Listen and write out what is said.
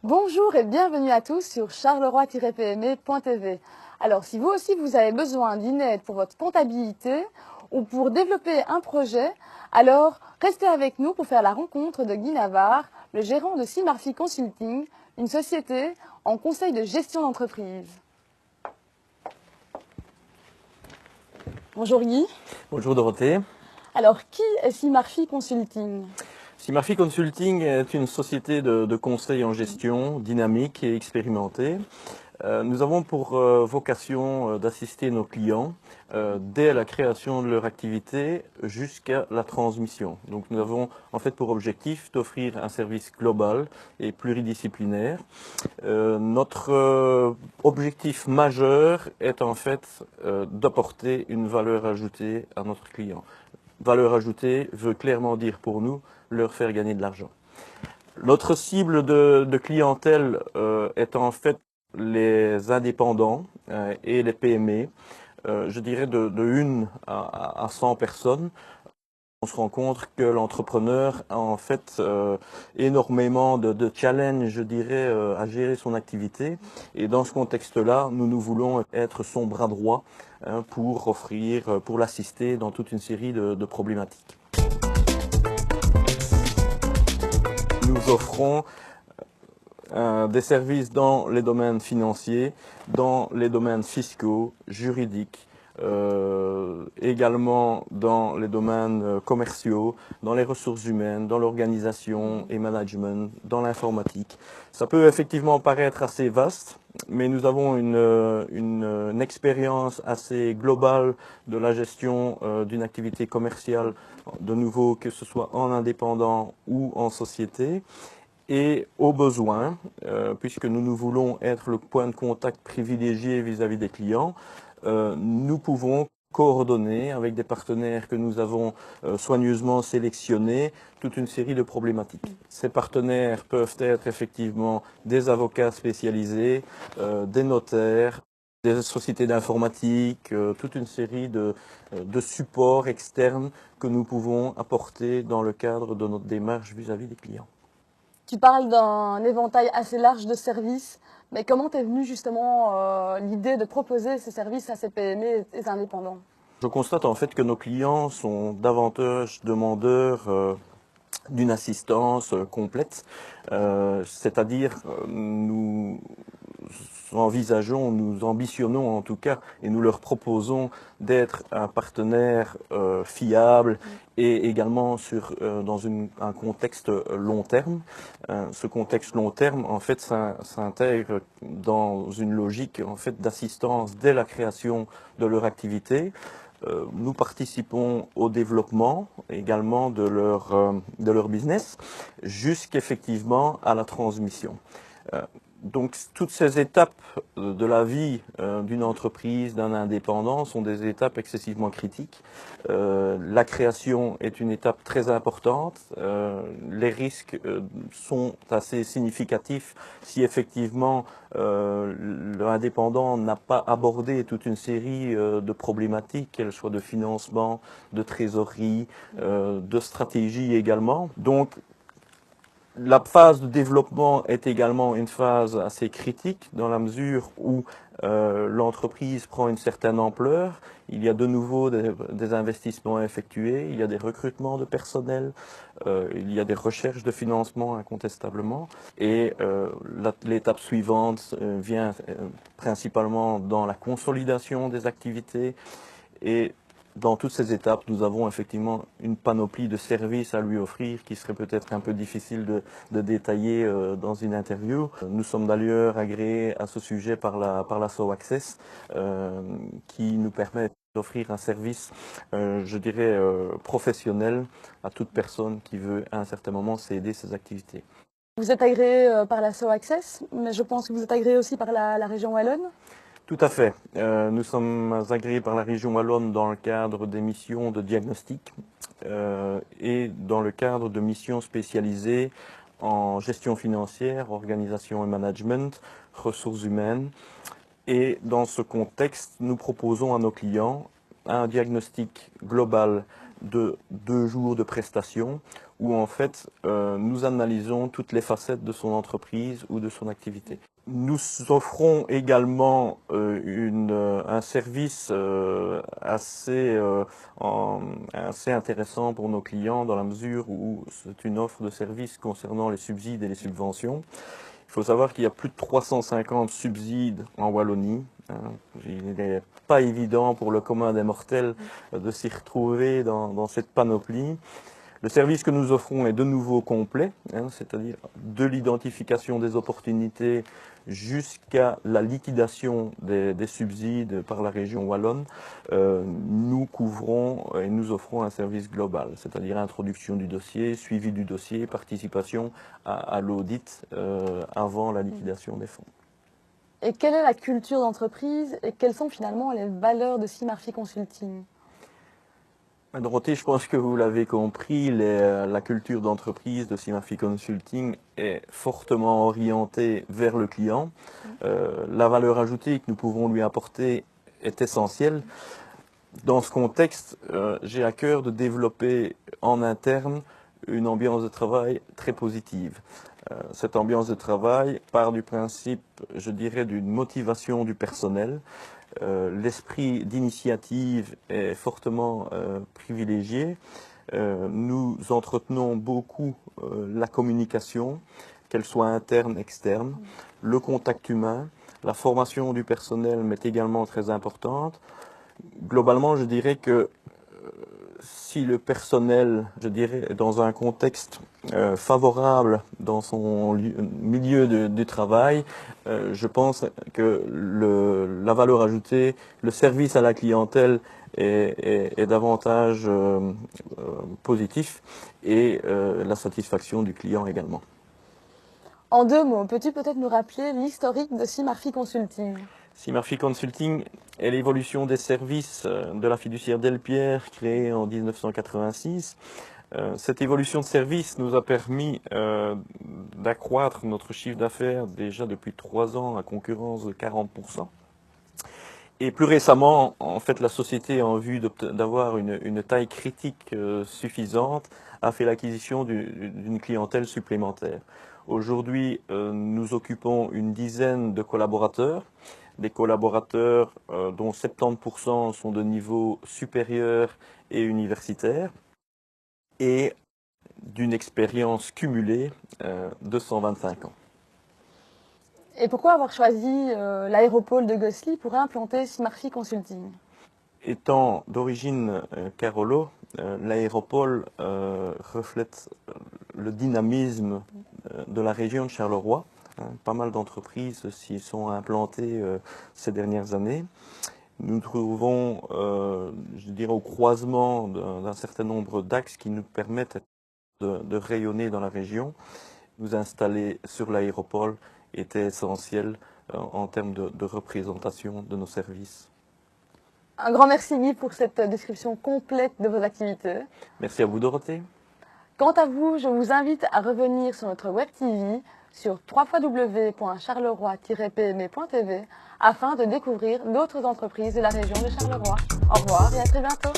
Bonjour et bienvenue à tous sur charleroi-pme.tv. Alors, si vous aussi vous avez besoin d'une aide pour votre comptabilité ou pour développer un projet, alors restez avec nous pour faire la rencontre de Guy Navarre, le gérant de Simarfi Consulting, une société en conseil de gestion d'entreprise. Bonjour Guy. Bonjour Dorothée. Alors, qui est Simarfi Consulting? Simarfi Consulting est une société de conseil en gestion dynamique et expérimentée. Nous avons pour vocation d'assister nos clients dès la création de leur activité jusqu'à la transmission. Donc nous avons en fait pour objectif d'offrir un service global et pluridisciplinaire. Notre objectif majeur est en fait d'apporter une valeur ajoutée à notre client. Valeur ajoutée veut clairement dire pour nous leur faire gagner de l'argent. Notre cible de clientèle est en fait les indépendants et les PME, je dirais de 1 à 100 personnes. On se rend compte que l'entrepreneur a en fait énormément de challenges, je dirais, à gérer son activité. Et dans ce contexte-là, nous voulons être son bras droit pour offrir, pour l'assister dans toute une série de problématiques. Nous offrons des services dans les domaines financiers, dans les domaines fiscaux, juridiques, également dans les domaines commerciaux, dans les ressources humaines, dans l'organisation et management, dans l'informatique. Ça peut effectivement paraître assez vaste, mais nous avons une expérience assez globale de la gestion d'une activité commerciale, de nouveau que ce soit en indépendant ou en société. Et au besoin, puisque nous voulons être le point de contact privilégié vis-à-vis des clients, nous pouvons coordonner avec des partenaires que nous avons soigneusement sélectionnés toute une série de problématiques. Ces partenaires peuvent être effectivement des avocats spécialisés, des notaires, des sociétés d'informatique, toute une série de supports externes que nous pouvons apporter dans le cadre de notre démarche vis-à-vis des clients. Tu parles d'un éventail assez large de services, mais comment t'es venue justement l'idée de proposer ces services à ces PME et indépendants? Je constate en fait que nos clients sont davantage demandeurs d'une assistance complète, c'est-à-dire nous envisageons, nous ambitionnons en tout cas, et nous leur proposons d'être un partenaire fiable et également dans un contexte long terme. Ce contexte long terme, en fait, s'intègre dans une logique en fait d'assistance dès la création de leur activité. Nous participons au développement également de leur business jusqu'effectivement à la transmission. Donc toutes ces étapes de la vie d'une entreprise, d'un indépendant, sont des étapes excessivement critiques. La création est une étape très importante. Les risques sont assez significatifs si effectivement l'indépendant n'a pas abordé toute une série de problématiques, qu'elles soient de financement, de trésorerie, de stratégie également. Donc la phase de développement est également une phase assez critique dans la mesure où l'entreprise prend une certaine ampleur. Il y a de nouveau des investissements à effectuer, il y a des recrutements de personnel, il y a des recherches de financement incontestablement. Et l'étape suivante vient principalement dans la consolidation des activités. Et dans toutes ces étapes, nous avons effectivement une panoplie de services à lui offrir qui serait peut-être un peu difficile de détailler dans une interview. Nous sommes d'ailleurs agréés à ce sujet par la SO Access qui nous permet d'offrir un service, je dirais, professionnel à toute personne qui veut à un certain moment céder ses activités. Vous êtes agréé par la SO Access, mais je pense que vous êtes agréé aussi par la région wallonne. Tout à fait. Nous sommes agréés par la région wallonne dans le cadre des missions de diagnostic et dans le cadre de missions spécialisées en gestion financière, organisation et management, ressources humaines. Et dans ce contexte, nous proposons à nos clients un diagnostic global de 2 jours de prestation où en fait nous analysons toutes les facettes de son entreprise ou de son activité. Nous offrons également un service assez intéressant pour nos clients dans la mesure où c'est une offre de services concernant les subsides et les subventions. Il faut savoir qu'il y a plus de 350 subsides en Wallonie. Il n'est pas évident pour le commun des mortels de s'y retrouver dans cette panoplie. Le service que nous offrons est de nouveau complet, c'est-à-dire de l'identification des opportunités jusqu'à la liquidation des subsides par la région wallonne. Nous couvrons et nous offrons un service global, c'est-à-dire introduction du dossier, suivi du dossier, participation à l'audit avant la liquidation des fonds. Et quelle est la culture d'entreprise et quelles sont finalement les valeurs de Sea Murphy Consulting? Dorothée, je pense que vous l'avez compris, la culture d'entreprise de Sea Murphy Consulting est fortement orientée vers le client. La valeur ajoutée que nous pouvons lui apporter est essentielle. Dans ce contexte, j'ai à cœur de développer en interne une ambiance de travail très positive. Cette ambiance de travail part du principe, je dirais, d'une motivation du personnel. L'esprit d'initiative est fortement privilégié. Nous entretenons beaucoup la communication, qu'elle soit interne, externe, le contact humain, la formation du personnel m'est également très importante. Globalement, je dirais que si le personnel, je dirais, est dans un contexte favorable dans son milieu de travail, je pense que la valeur ajoutée, le service à la clientèle est davantage positif et la satisfaction du client également. En 2 mots, peux-tu peut-être nous rappeler l'historique de Sea Murphy Consulting? Sea Murphy Consulting est l'évolution des services de la fiduciaire Delpierre créée en 1986. Cette évolution de service nous a permis d'accroître notre chiffre d'affaires déjà depuis 3 ans à concurrence de 40%. Et plus récemment, en fait, la société, en vue d'avoir une taille critique suffisante, a fait l'acquisition d'une clientèle supplémentaire. Aujourd'hui, nous occupons une dizaine de collaborateurs, des collaborateurs dont 70% sont de niveau supérieur et universitaire, et d'une expérience cumulée de 125 ans. Et pourquoi avoir choisi l'aéropole de Gosselies pour implanter Sea Murphy Consulting? Étant d'origine Carolo, l'aéropole reflète le dynamisme de la région de Charleroi. Pas mal d'entreprises s'y sont implantées ces dernières années. Nous nous trouvons, je dirais, au croisement d'un certain nombre d'axes qui nous permettent de rayonner dans la région. Nous installer sur l'aéropole était essentiel en termes de représentation de nos services. Un grand merci Guy pour cette description complète de vos activités. Merci à vous Dorothée. Quant à vous, je vous invite à revenir sur notre web TV sur www.charleroi-pme.tv afin de découvrir d'autres entreprises de la région de Charleroi. Au revoir et à très bientôt.